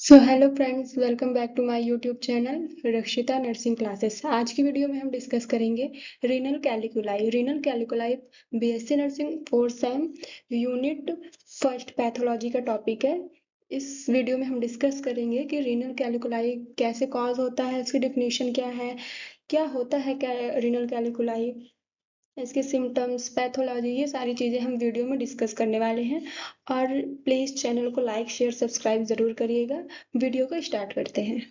So hello friends, welcome back to my YouTube channel Rakshita nursing classes. आज की video में हम डिस्कस करेंगे renal calculi. Renal calculi BSc nursing fourth sem unit first pathology का topic है। इस video में हम डिस्कस करेंगे कि रीनल कैलिकुलाई कैसे कॉज होता है, इसकी डेफिनेशन क्या है, क्या होता है रीनल कैलिकुलाई, इसके सिम्टम्स, पैथोलॉजी, ये सारी चीज़ें हम वीडियो में डिस्कस करने वाले हैं। और प्लीज़ चैनल को लाइक शेयर सब्सक्राइब ज़रूर करिएगा। वीडियो को स्टार्ट करते हैं।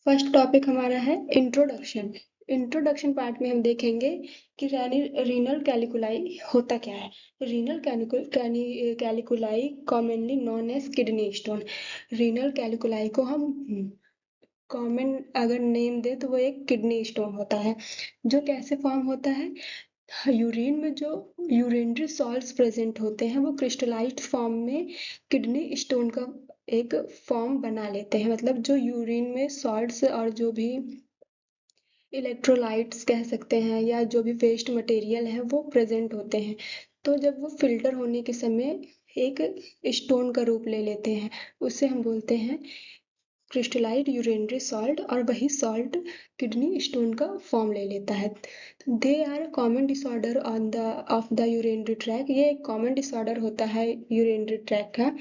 फर्स्ट टॉपिक हमारा है इंट्रोडक्शन। इंट्रोडक्शन पार्ट में हम देखेंगे कि रीनल कैलिकुलाई होता क्या है। Renal calculi commonly known as kidney stone. Renal calculi को हम कॉमन अगर नेम दे तो वो एक किडनी स्टोन होता है। जो कैसे फॉर्म होता है, यूरिन में जो यूरिनरी सॉल्ट्स प्रेजेंट होते हैं वो क्रिस्टलाइज्ड फॉर्म में किडनी स्टोन का एक फॉर्म बना लेते हैं। मतलब जो यूरिन में सॉल्ट्स और जो भी इलेक्ट्रोलाइट्स कह सकते हैं या जो भी वेस्ट मटेरियल है वो प्रेजेंट होते हैं, तो जब वो फिल्टर होने के समय एक स्टोन का रूप ले लेते हैं, उसे हम बोलते हैं क्रिस्टलाइज्ड यूरिनरी सॉल्ट, और वही सॉल्ट किडनी स्टोन का फॉर्म ले लेता है। They are common disorder on the of the urinary tract. ये एक कॉमन डिसऑर्डर होता है यूरिनरी ट्रैक का।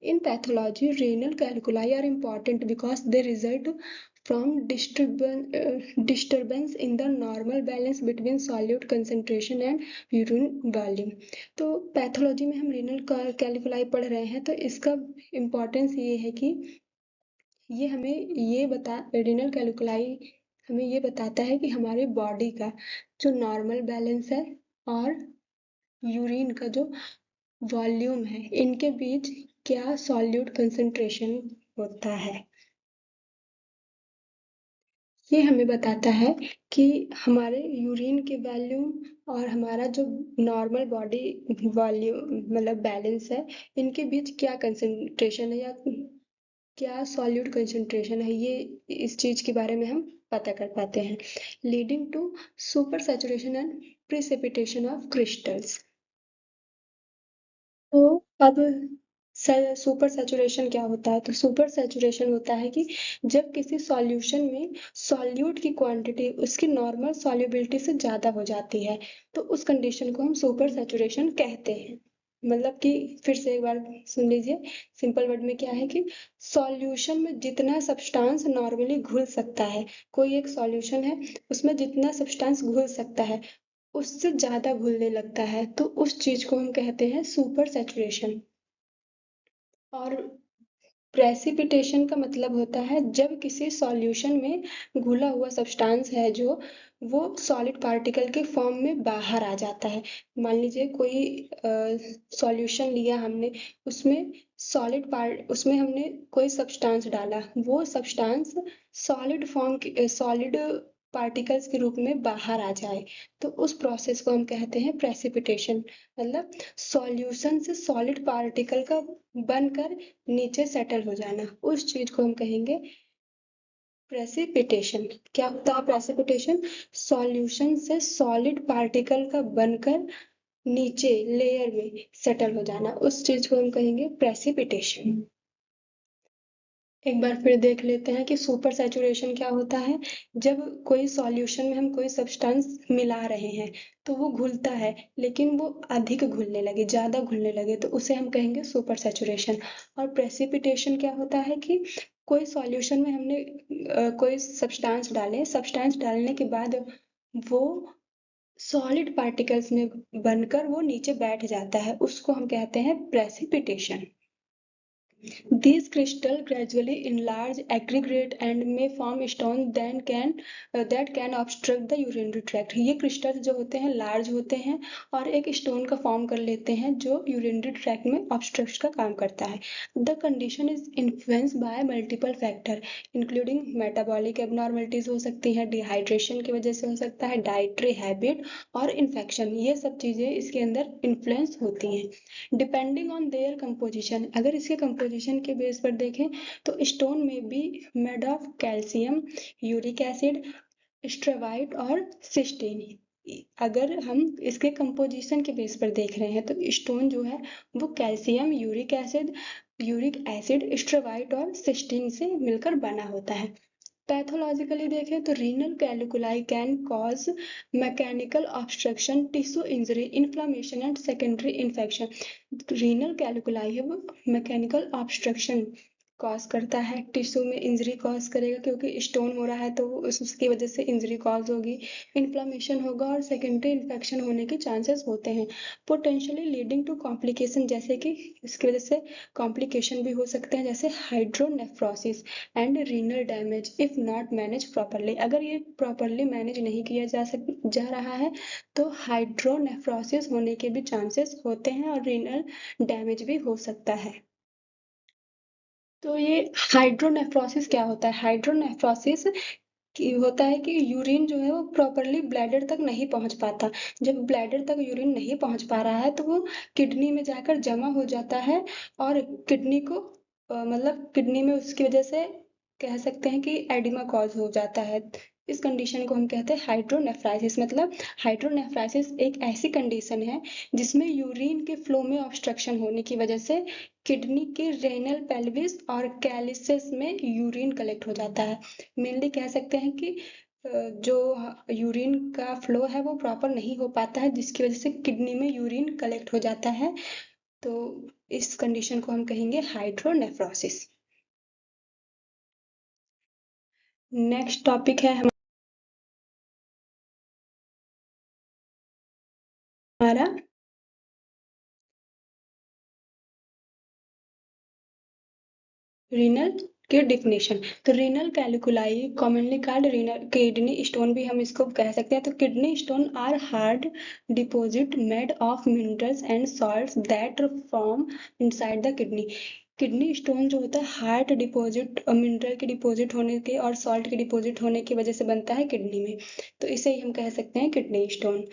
In pathology renal calculi are important because they result from disturbance in the normal balance between solute concentration and urine volume। तो pathology में हम renal कैलिकुलाई पढ़ रहे हैं, तो इसका इम्पोर्टेंस ये है कि ये हमें ये बता रीनल कैलिकुलाई हमें ये बताता है कि हमारे बॉडी का जो नॉर्मल बैलेंस है और यूरिन का जो वॉल्यूम है, इनके बीच क्या सॉल्यूट कंसंट्रेशन होता है। ये हमें बताता है कि हमारे यूरिन के वॉल्यूम और हमारा जो नॉर्मल बॉडी वॉल्यूम मतलब बैलेंस है, इनके बीच क्या कंसंट्रेशन है या क्या सॉल्यूट कंसंट्रेशन है, ये इस चीज के बारे में हम पता कर पाते हैं। Leading to super saturation and precipitation of crystals. तो अब सुपर सैचुरेशन क्या होता है? तो सुपर सैचुरेशन होता है कि जब किसी सॉल्यूशन में सॉल्यूट की क्वांटिटी उसकी नॉर्मल सॉल्युबिलिटी से ज़्यादा हो जाती है, तो उस कंडीशन को हम सुपर सैचुरेशन कहते हैं। मतलब कि फिर से एक बार सुन लीजिए, सिंपल वर्ड में क्या है कि सॉल्यूशन में जितना सब्सटेंस नॉर्मली घुल सकता है, कोई एक सॉल्यूशन है उसमें जितना सब्सटेंस घुल सकता है उससे ज़्यादा घुलने लगता है, तो उस चीज़ को हम कहते हैं सुपर सैचुरेशन। और प्रेसिपिटेशन का मतलब होता है जब किसी सॉल्यूशन में घुला हुआ सब्सटेंस है जो वो सॉलिड पार्टिकल के फॉर्म में बाहर आ जाता है। मान लीजिए कोई सॉल्यूशन लिया हमने, उसमें उसमें हमने कोई सब्सटेंस डाला, वो सब्सटेंस सॉलिड पार्टिकल्स के रूप में बाहर आ जाए, तो उस प्रोसेस को हम कहते हैं प्रेसिपिटेशन। मतलब सॉल्यूशन से सॉलिड पार्टिकल का बनकर नीचे सेटल हो जाना, उस चीज को हम कहेंगे प्रेसिपिटेशन क्या होता है? प्रेसिपिटेशन सॉल्यूशन से सॉलिड पार्टिकल का बनकर नीचे लेयर में सेटल हो जाना, उस चीज को हम कहेंगे प्रेसिपिटेशन। एक बार फिर देख लेते हैं कि सुपर सैचुरेशन क्या होता है। जब कोई सॉल्यूशन में हम कोई सब्सटेंस मिला रहे हैं तो वो घुलता है, लेकिन वो अधिक घुलने लगे, ज्यादा घुलने लगे, तो उसे हम कहेंगे सुपर सैचुरेशन। और प्रेसिपिटेशन क्या होता है कि कोई सॉल्यूशन में हमने कोई सब्सटेंस डालने के बाद वो सॉलिड पार्टिकल्स में बनकर वो नीचे बैठ जाता है, उसको हम कहते हैं precipitation. These crystals gradually enlarge, aggregate, and may form stone that can obstruct the urinary tract. ये क्रिस्टल जो होते हैं लार्ज होते हैं और एक स्टोन का फॉर्म कर लेते हैं जो यूरिनरी ट्रैक्ट में ऑब्स्ट्रक्ट का काम करता है। The condition is influence by multiple factor including metabolic abnormalities हो सकती हैं, डिहाइड्रेशन की वजह से हो सकता है, डाइटरी हैबिट और इन्फेक्शन, ये सब चीजें इसके अंदर इन्फ्लुएंस होती हैं। डिपेंडिंग ऑन देयर कंपोजिशन, अगर इसके कंपोजिशन के बेस पर देखें तो स्टोन में be made of calcium, uric acid, struvite और सिस्टीन। अगर हम इसके कंपोजिशन के बेस पर देख रहे हैं तो स्टोन जो है वो कैल्शियम, यूरिक एसिड, स्ट्रेवाइट और सिस्टीन से मिलकर बना होता है। पैथोलॉजिकली देखें तो renal calculi can cause mechanical obstruction, tissue injury, inflammation and secondary infection. Renal calculi है वो मैकेनिकल ऑब्स्ट्रक्शन कॉज करता है, टिश्यू में इंजरी कॉज करेगा क्योंकि स्टोन हो रहा है तो उसकी वजह से इंजरी कॉज होगी, इन्फ्लामेशन होगा और सेकेंडरी इन्फेक्शन होने के चांसेस होते हैं, पोटेंशियली लीडिंग टू कॉम्प्लिकेशन, जैसे कि इसकी वजह से कॉम्प्लिकेशन भी हो सकते हैं जैसे hydronephrosis and renal damage if not manage properly. अगर ये प्रॉपरली मैनेज नहीं किया जा रहा है तो हाइड्रोनेफ्रोसिस होने के भी चांसेस होते हैं और रीनल डैमेज भी हो सकता है। तो ये हाइड्रोनेफ्रोसिस क्या होता है? हाइड्रोनेफ्रोसिस होता है कि यूरिन जो है वो प्रॉपरली ब्लैडर तक नहीं पहुंच पाता। जब ब्लैडर तक यूरिन नहीं पहुंच पा रहा है तो वो किडनी में जाकर जमा हो जाता है और किडनी को मतलब किडनी में उसकी वजह से कह सकते हैं कि एडिमा कॉज हो जाता है। इस कंडीशन को हम कहते हैं हाइड्रोनेफ्राइसिस। मतलब हाइड्रोनेफ्राइसिस एक ऐसी कंडीशन है जिसमें यूरिन के फ्लो में ऑब्स्ट्रक्शन होने की वजह से किडनी के रेनल पेल्विस और कैलिसेस में यूरिन कलेक्ट हो जाता है। मेनली कह सकते हैं कि जो यूरिन का फ्लो है वो प्रॉपर नहीं हो पाता है जिसकी वजह से किडनी में यूरिन कलेक्ट हो जाता है, तो इस कंडीशन को हम कहेंगे हाइड्रोनेफ्रोसिस। नेक्स्ट टॉपिक है हमारा रीनल के डिफिनेशन। तो renal calculi commonly called renal kidney stone भी हम इसको कह सकते हैं। तो kidney stone are hard deposit made of minerals and salts that form inside the kidney. Kidney stone जो होता है हार्ड डिपॉजिट, मिनरल के डिपॉजिट होने के और सॉल्ट के डिपॉजिट होने की वजह से बनता है किडनी में, तो इसे ही हम कह सकते हैं kidney stone.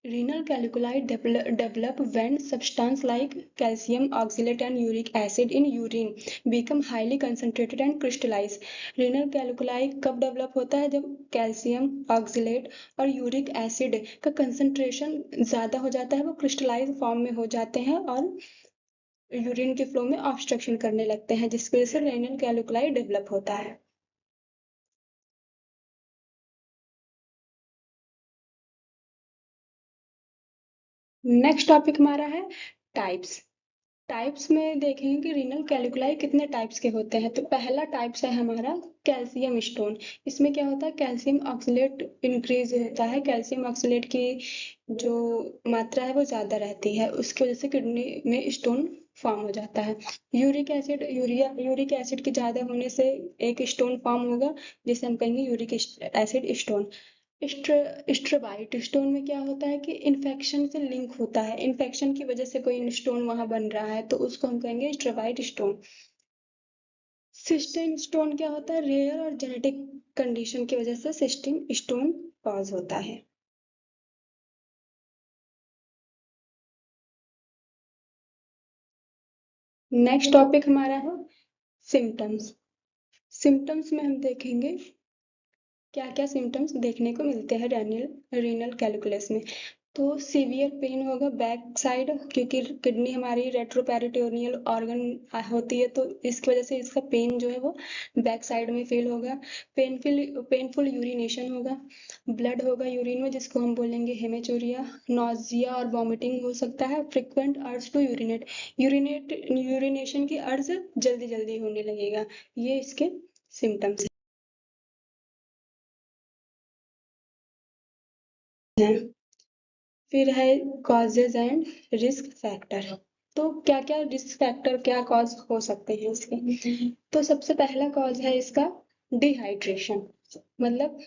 Renal calculi develop when substances like calcium oxalate and uric acid in urine become highly concentrated and crystallize. Renal calculi कब डेवलप होता है? जब कैल्शियम ऑक्सलेट और यूरिक एसिड का कंसंट्रेशन ज़्यादा हो जाता है, वो क्रिस्टलाइज फॉर्म में हो जाते हैं और यूरिन के फ्लो में ऑब्स्ट्रक्शन करने लगते हैं, जिसकी वजह से रेनल कैलिकुलाई डेवलप होता है। नेक्स्ट टॉपिक हमारा है टाइप्स। टाइप्स में देखेंगे कि रीनल कैलिकुलाई कितने टाइप्स के होते हैं। तो पहला टाइप्स है हमारा कैल्शियम स्टोन। इसमें क्या होता है? कैल्शियम ऑक्सलेट इंक्रीज होता है, कैल्शियम ऑक्सलेट की जो मात्रा है वो ज्यादा रहती है, उसकी वजह से किडनी में स्टोन फॉर्म हो जाता है। यूरिक एसिड के ज्यादा होने से एक स्टोन फॉर्म होगा जिसे हम कहेंगे यूरिक एसिड स्टोन। स्ट्रेबाइट स्टोन में क्या होता है कि इन्फेक्शन से लिंक होता है, इन्फेक्शन की वजह से कोई स्टोन वहां बन रहा है तो उसको हम कहेंगे स्ट्रेबाइट स्टोन। सिस्टीन स्टोन क्या होता है? रेयर और जेनेटिक कंडीशन की वजह से सिस्टीन स्टोन कॉज होता है। नेक्स्ट टॉपिक हमारा है सिम्टम्स। सिम्टम्स में हम देखेंगे क्या क्या सिम्टम्स देखने को मिलते हैं रीनल कैलकुलस में। तो सीवियर पेन होगा बैक साइड, क्योंकि किडनी हमारी रेट्रोपेरिटोनियल ऑर्गन होती है, तो इसकी वजह से इसका पेन जो है वो बैक साइड में फील होगा। पेनफुल यूरिनेशन होगा, ब्लड होगा यूरिन में जिसको हम बोलेंगे हेमेचूरिया। नॉजिया और वॉमिटिंग हो सकता है। फ्रिक्वेंट अर्ज टू यूरिनेशन की अर्ज जल्दी जल्दी होने लगेगा। ये इसके सिम्टम्स हैं। फिर है कॉजेज एंड रिस्क फैक्टर। तो क्या क्या रिस्क फैक्टर, क्या कॉज हो सकते हैं इसके। तो सबसे पहला कॉज है इसका डिहाइड्रेशन, मतलब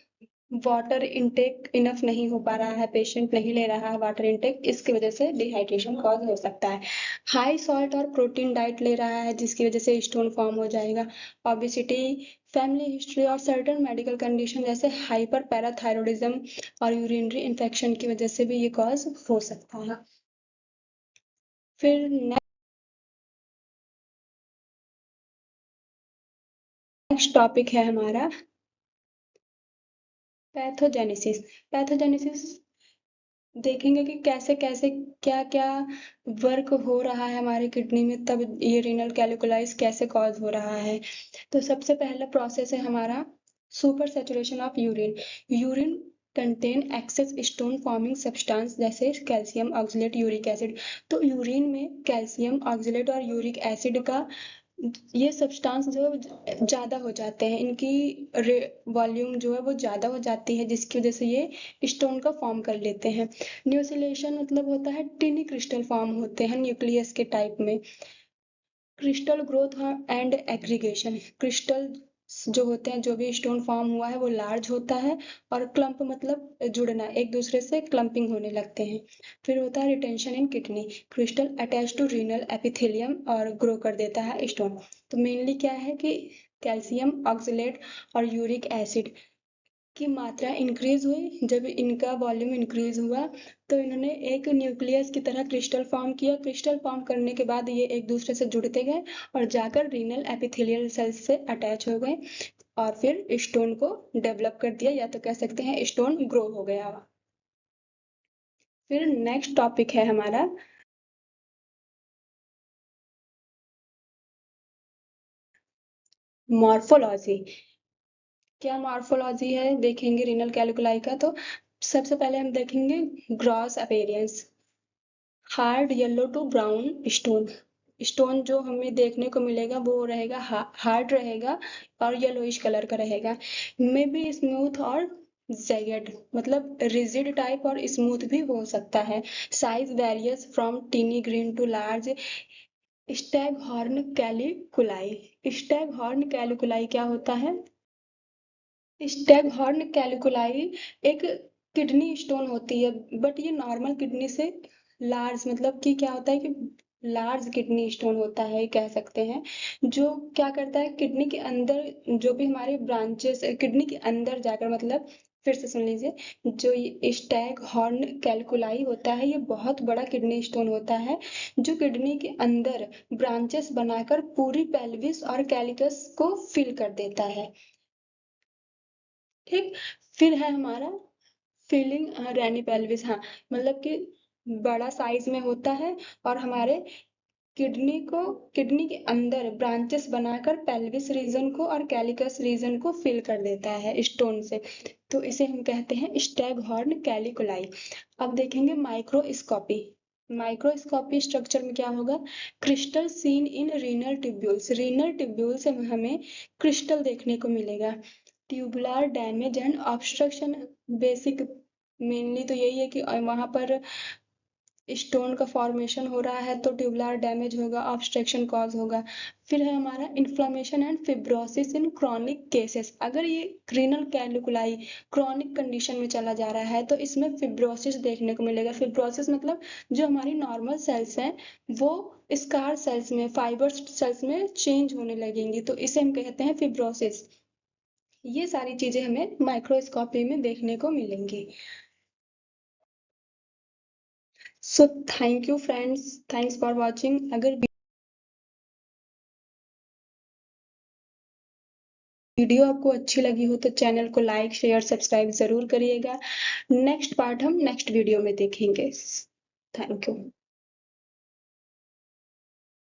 वाटर इनटेक इनफ नहीं हो पा रहा है, पेशेंट नहीं ले रहा है वाटर इनटेक, इसकी वजह से डिहाइड्रेशन कॉज हो सकता है। हाई सॉल्ट और प्रोटीन डाइट ले रहा है जिसकी वजह से स्टोन फॉर्म हो जाएगा। ओबेसिटी, फैमिली हिस्ट्री और सर्टेन मेडिकल कंडीशन जैसे हाइपर पैराथायरॉयडिज्म और यूरिनरी इन्फेक्शन की वजह से भी ये कॉज हो सकता है। फिर नेक्स्ट टॉपिक है हमारा पैथोजेनेसिस। पैथोजेनेसिस देखेंगे कि कैसे कैसे क्या क्या वर्क हो रहा है हमारी किडनी में, तब ये रीनल कैलिकुलाइज कैसे कॉज हो रहा है। तो सबसे पहला प्रोसेस है हमारा super saturation of urine. Urine contain excess stone forming substance जैसे कैल्शियम ऑक्सलेट, यूरिक एसिड। तो यूरिन में कैल्शियम ऑक्सलेट और यूरिक एसिड का ये सब्सटेंस जो ज़्यादा हो जाते हैं, इनकी वॉल्यूम जो है वो ज़्यादा हो जाती है जिसकी वजह से ये स्टोन का फॉर्म कर लेते हैं। न्यूसिलेशन मतलब होता है टिनी क्रिस्टल फॉर्म होते हैं न्यूक्लियस के टाइप में। Crystal growth and aggregation, crystal जो होते हैं, जो भी स्टोन फॉर्म हुआ है वो लार्ज होता है, और क्लम्प मतलब जुड़ना, एक दूसरे से क्लम्पिंग होने लगते हैं। फिर होता है retention in kidney, crystal attach to renal epithelium और ग्रो कर देता है स्टोन। तो मेनली क्या है कि कैल्शियम ऑक्सलेट और यूरिक एसिड की मात्रा इंक्रीज हुई। जब इनका वॉल्यूम इंक्रीज हुआ तो इन्होंने एक न्यूक्लियस की तरह क्रिस्टल फॉर्म किया। क्रिस्टल फॉर्म करने के बाद ये एक दूसरे से जुड़ते गए और जाकर रीनल एपिथेलियल सेल्स से अटैच हो गए और फिर स्टोन को डेवलप कर दिया, या तो कह सकते हैं स्टोन ग्रो हो गया। फिर नेक्स्ट टॉपिक है हमारा मॉर्फोलॉजी। क्या मॉर्फोलॉजी है देखेंगे रीनल कैलिकुलाई का। तो सबसे पहले हम देखेंगे gross appearance. Hard yellow to brown stone. Stone जो हमें देखने को मिलेगा वो रहेगा हार्ड रहेगा और येलोइश कलर का रहेगा। मे बी स्मूथ और जेगेड, मतलब रिजिड टाइप और स्मूथ भी हो सकता है। Size varies from tiny grain to large. Staghorn calculi. Staghorn calculi क्या होता है। स्टैग हॉर्न कैलिकुलाई एक किडनी स्टोन होती है, बट ये नॉर्मल किडनी से लार्ज, मतलब कि क्या होता है कि लार्ज किडनी स्टोन होता है कह सकते हैं। जो क्या करता है किडनी के अंदर जो भी हमारे ब्रांचेस किडनी के अंदर जाकर, मतलब फिर से सुन लीजिए, जो ये स्टैग हॉर्न कैलकुलाई होता है ये बहुत बड़ा किडनी स्टोन होता है जो किडनी के अंदर ब्रांचेस बनाकर पूरी पेल्विस और कैलिकस को फिल कर देता है। ठीक। फिर है हमारा फीलिंग रैनी पेल्विस। हाँ, मतलब कि बड़ा साइज में होता है और हमारे किडनी के अंदर ब्रांचेस बनाकर पेल्विस रीजन को और कैलिकस रीजन को फिल कर देता है स्टोन से। तो इसे हम कहते हैं स्टैग हॉर्न कैलिकुलाई। अब देखेंगे माइक्रोस्कोपी। माइक्रोस्कोपी स्ट्रक्चर में क्या होगा, crystal seen in renal tubules. Renal tubule से हमें क्रिस्टल देखने को मिलेगा। Tubular damage and obstruction, basic mainly तो यही है कि वहां पर स्टोन का फॉर्मेशन हो रहा है तो ट्यूबुलर डैमेज होगा, ऑब्स्ट्रक्शन कॉज होगा। फिर है हमारा inflammation and fibrosis in chronic cases. अगर ये रीनल कैलिकुलाई क्रॉनिक कंडीशन में चला जा रहा है तो इसमें फिब्रोसिस देखने को मिलेगा। फिब्रोसिस मतलब जो हमारी नॉर्मल सेल्स हैं वो स्कार सेल्स में, फाइबर सेल्स में चेंज होने लगेंगी, तो इसे हम कहते हैं फिब्रोसिस। ये सारी चीजें हमें माइक्रोस्कोपी में देखने को मिलेंगी। So thank you friends, thanks for watching. अगर वीडियो आपको अच्छी लगी हो तो चैनल को लाइक शेयर सब्सक्राइब ज़रूर करिएगा। नेक्स्ट पार्ट हम नेक्स्ट वीडियो में देखेंगे। Thank you.